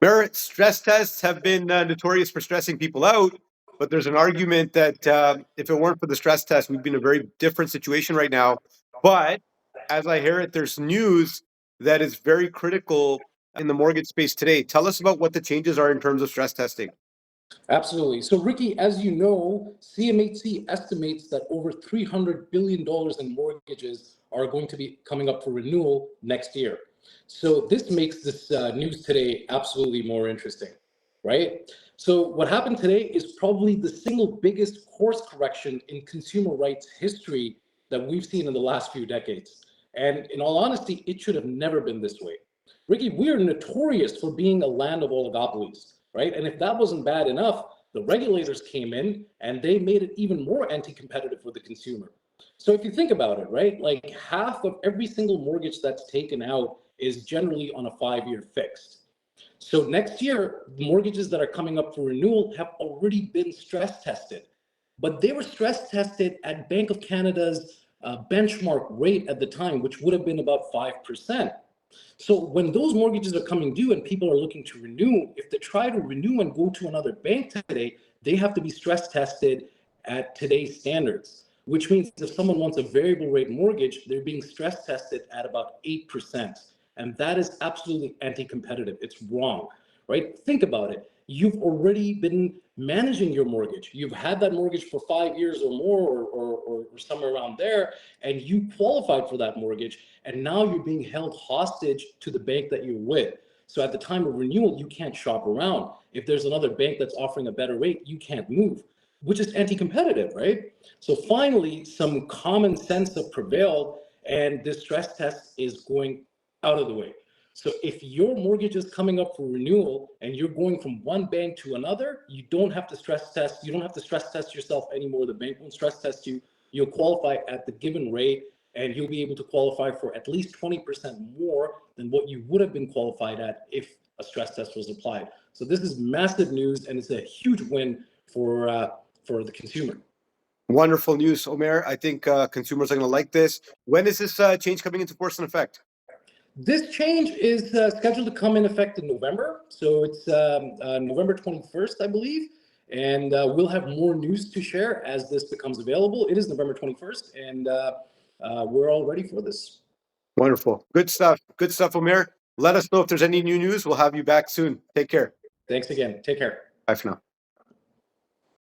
Merit stress tests have been notorious for stressing people out, but there's an argument that if it weren't for the stress test, we'd be in a very different situation right now. But as I hear it, there's news that is very critical in the mortgage space today. Tell us about what the changes are in terms of stress testing. Absolutely. So, Ricky, as you know, CMHC estimates that over $300 billion in mortgages are going to be coming up for renewal next year. So, this makes this news today absolutely more interesting, right? So, what happened today is probably the single biggest course correction in consumer rights history that we've seen in the last few decades. And in all honesty, it should have never been this way. Ricky, we are notorious for being a land of oligopolies, right? And if that wasn't bad enough, the regulators came in and they made it even more anti-competitive for the consumer. So if you think about it, right, like half of every single mortgage that's taken out is generally on a 5-year fixed. So next year, mortgages that are coming up for renewal have already been stress tested, but they were stress tested at Bank of Canada's benchmark rate at the time, which would have been about 5%. So when those mortgages are coming due and people are looking to renew, if they try to renew and go to another bank today, they have to be stress tested at today's standards, which means if someone wants a variable rate mortgage, they're being stress tested at about 8%. And that is absolutely anti-competitive. It's wrong, right? Think about it. You've already been managing your mortgage. You've had that mortgage for 5 years or more, or somewhere around there, and you qualified for that mortgage. And now you're being held hostage to the bank that you're with. So at the time of renewal, you can't shop around. If there's another bank that's offering a better rate, you can't move, which is anti-competitive, right? So finally, some common sense have prevailed, and this stress test is going out of the way. So if your mortgage is coming up for renewal and you're going from one bank to another, you don't have to stress test. You don't have to stress test yourself anymore. The bank won't stress test you. You'll qualify at the given rate, and you'll be able to qualify for at least 20% more than what you would have been qualified at if a stress test was applied. So this is massive news, and it's a huge win for the consumer. Wonderful news, Omair. I think consumers are going to like this. When is this change coming into force and effect? This change is scheduled to come in effect in November. So it's November 21st, I believe. And we'll have more news to share as this becomes available. It is November 21st, and we're all ready for this. Wonderful. Good stuff. Good stuff, Amir. Let us know if there's any new news. We'll have you back soon. Take care. Thanks again. Take care. Bye for now.